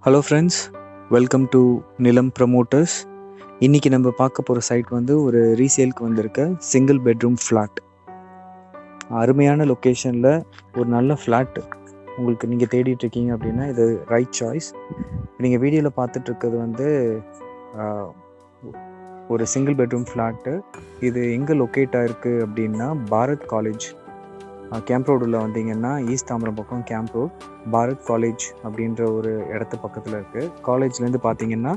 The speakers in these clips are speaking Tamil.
ஹலோ ஃப்ரெண்ட்ஸ், வெல்கம் டு நிலம் ப்ரமோட்டர்ஸ். இன்றைக்கி நம்ம பார்க்க போகிற சைட் வந்து ஒரு ரீசேலுக்கு வந்திருக்க சிங்கிள் பெட்ரூம் ஃப்ளாட். அருமையான லொக்கேஷனில் ஒரு நல்ல ஃப்ளாட் உங்களுக்கு நீங்கள் தேடிட்டுருக்கீங்க அப்படின்னா இது ரைட் சாய்ஸ். நீங்கள் வீடியோவில் பார்த்துட்ருக்கிறது வந்து ஒரு சிங்கிள் பெட்ரூம் ஃப்ளாட்டு. இது எங்கே லொக்கேட் ஆகிருக்கு அப்படின்னா பாரத் காலேஜ் கேம்ப் ரோடில் வந்தீங்கன்னா ஈஸ்ட் தாம்பரம் பக்கம் கேம்ப் ரோட் பாரத் காலேஜ் அப்படின்ற ஒரு இடத்து பக்கத்தில் இருக்குது. காலேஜ்லேருந்து பார்த்தீங்கன்னா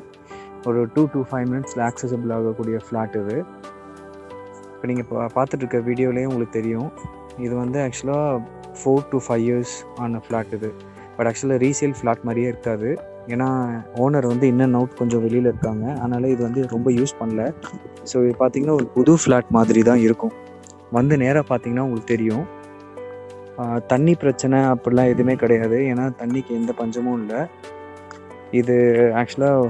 ஒரு 2 to 5 மினிட்ஸில் ஆக்சசபிள் ஆகக்கூடிய ஃப்ளாட் இது. இப்போ நீங்கள் பார்த்துட்டு இருக்க வீடியோலேயே உங்களுக்கு தெரியும், இது வந்து ஆக்சுவலாக 4 to 5 years ஆன ஃப்ளாட் இது. பட் ஆக்சுவலாக ரீசேல் ஃப்ளாட் மாதிரியே இருக்காது. ஏன்னா ஓனர் வந்து இன் அண்ட் அவுட் கொஞ்சம் வெளியில் இருக்காங்க, அதனால் இது வந்து ரொம்ப யூஸ் பண்ணல. ஸோ இது பார்த்தீங்கன்னா ஒரு புது ஃப்ளாட் மாதிரி தான் இருக்கும். வந்து நேராக பார்த்தீங்கன்னா உங்களுக்கு தெரியும், தண்ணி பிரச்சனை அப்படிலாம் எதுவுமே கிடையாது. ஏன்னா தண்ணிக்கு எந்த பஞ்சமும் இல்லை. இது ஆக்சுவலாக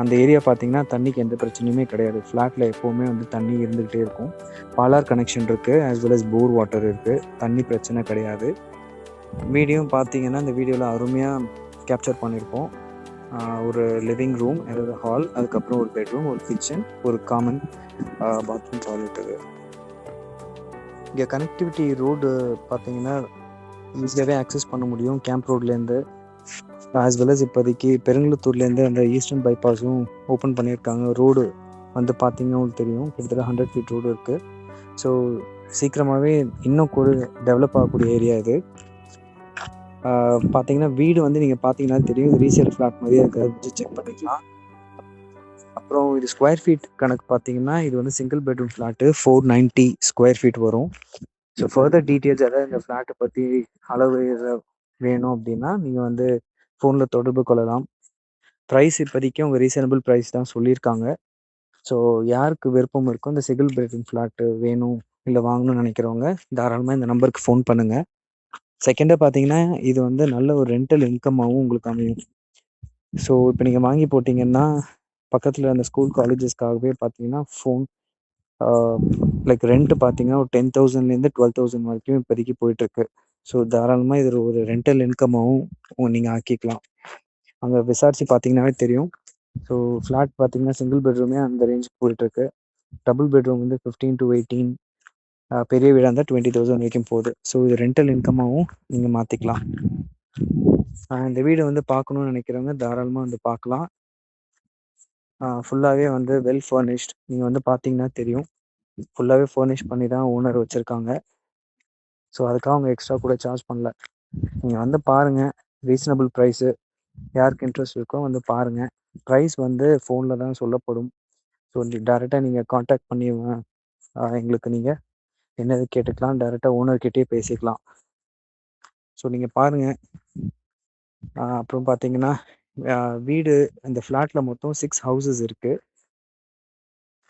அந்த ஏரியா பார்த்தீங்கன்னா தண்ணிக்கு எந்த பிரச்சனையுமே கிடையாது. ஃப்ளாட்டில் எப்போவுமே வந்து தண்ணி இருந்துக்கிட்டே இருக்கும். பாலார் கனெக்ஷன் இருக்குது, ஆஸ் வெல் அஸ் போர் வாட்டர் இருக்குது. தண்ணி பிரச்சனை கிடையாது. வீடியோவும் பார்த்தீங்கன்னா இந்த வீடியோவில் அருமையாக கேப்சர் பண்ணியிருப்போம். ஒரு லிவிங் ரூம், அதாவது ஹால், அதுக்கப்புறம் ஒரு பெட்ரூம், ஒரு கிச்சன், ஒரு காமன் பாத்ரூம், டாய்லெட். இது இங்கே கனெக்டிவிட்டி ரோடு பார்த்தீங்கன்னா ஈஸியாகவே ஆக்சஸ் பண்ண முடியும் கேம்ப் ரோட்லேருந்து. ஆஸ் வெல் அஸ் இப்போதைக்கு பெருங்குளத்தூர்லேருந்து அந்த ஈஸ்டர்ன் பைபாஸும் ஓப்பன் பண்ணியிருக்காங்க. ரோடு வந்து பார்த்தீங்கன்னா உங்களுக்கு தெரியும், கிட்டத்தட்ட 100 feet ரோடு இருக்குது. ஸோ சீக்கிரமாகவே இன்னும் கூட டெவலப் ஆகக்கூடிய ஏரியா இது. பார்த்தீங்கன்னா வீடு வந்து நீங்கள் பார்த்தீங்கன்னா தெரியும், ரீசேல் ஃப்ளாட் மாதிரியே இருக்கிறத செக் பண்ணிக்கலாம். அப்புறம் இது ஸ்கொயர் ஃபீட் கணக்கு பார்த்தீங்கன்னா இது வந்து single bedroom flat 490 square feet வரும். ஸோ ஃபர்தர் டீட்டெயில்ஸ் அதாவது இந்த ஃப்ளாட்டை பற்றி அளவு வேணும் அப்படின்னா நீங்கள் வந்து ஃபோனில் தொடர்பு கொள்ளலாம். ப்ரைஸ் இப்போதைக்கு அவங்க ரீசனபிள் ப்ரைஸ் தான் சொல்லியிருக்காங்க. ஸோ யாருக்கு விருப்பம் இருக்கோ இந்த சிங்கிள் பெட்ரூம் ஃப்ளாட்டு வேணும் இல்லை வாங்கணும்னு நினைக்கிறவங்க தாராளமாக இந்த நம்பருக்கு ஃபோன் பண்ணுங்கள். செகண்டாக பார்த்தீங்கன்னா இது வந்து நல்ல ஒரு ரெண்டல் இன்கம்மாகவும் உங்களுக்கு அமையும். ஸோ இப்போ நீங்கள் வாங்கி போட்டிங்கன்னா பக்கத்தில் அந்த ஸ்கூல் காலேஜஸ்க்காகவே பார்த்தீங்கன்னா லைக் ரெண்ட்டு பார்த்தீங்கன்னா ஒரு 10,000லேருந்து 12,000 வரைக்கும் இப்போதைக்கு போயிட்டுருக்கு. ஸோ தாராளமாக இது ஒரு ரெண்டல் இன்கம்மாகவும் நீங்கள் ஆக்கிக்கலாம். அங்கே விசாரித்து பார்த்தீங்கன்னாவே தெரியும். ஸோ ஃப்ளாட் பார்த்தீங்கன்னா சிங்கிள் பெட்ரூமே அந்த ரேஞ்சுக்கு போயிட்டுருக்கு. டபுள் பெட்ரூம் வந்து 15 to 18, பெரிய வீடாக இருந்தால் 20,000 வரைக்கும் போகுது. ஸோ இது ரெண்டல் இன்கம்மாகவும் நீங்கள் மாற்றிக்கலாம். இந்த வீடு வந்து பார்க்கணுன்னு நினைக்கிறவங்க தாராளமாக வந்து பார்க்கலாம். ஃபுல்லாகவே வந்து வெல் ஃபர்னிஷ்ட். நீங்கள் வந்து பார்த்தீங்கன்னா தெரியும், ஃபுல்லாகவே ஃபர்னிஷ் பண்ணி தான் ஓனர் வச்சுருக்காங்க. ஸோ அதுக்காக அவங்க எக்ஸ்ட்ரா கூட சார்ஜ் பண்ணல. நீங்கள் வந்து பாருங்கள், ரீசனபிள் ப்ரைஸு. யாருக்கு இன்ட்ரெஸ்ட் இருக்கோ வந்து பாருங்கள். ப்ரைஸ் வந்து ஃபோனில் தான் சொல்லப்படும். ஸோ டேரெக்டாக நீங்கள் காண்டாக்ட் பண்ணி எங்களுக்கு நீங்கள் என்னது கேட்டுக்கலாம், டேரெக்டாக ஓனர்கிட்டயே பேசிக்கலாம். ஸோ நீங்கள் பாருங்கள். அப்புறம் பார்த்தீங்கன்னா வீடு இந்த ஃப்ளாட்டில் மொத்தம் 6 houses இருக்குது.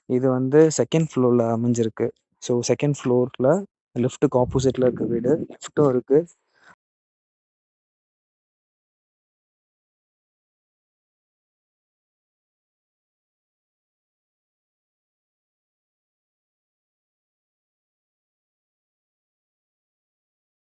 இது வந்து செகண்ட் ஃப்ளோரில் அமைஞ்சிருக்கு. ஸோ செகண்ட் ஃப்ளோரில் லெஃப்ட்டுக்கு ஆப்போசிட்டில் இருக்க வீடு. லிஃப்ட்டும் இருக்குது,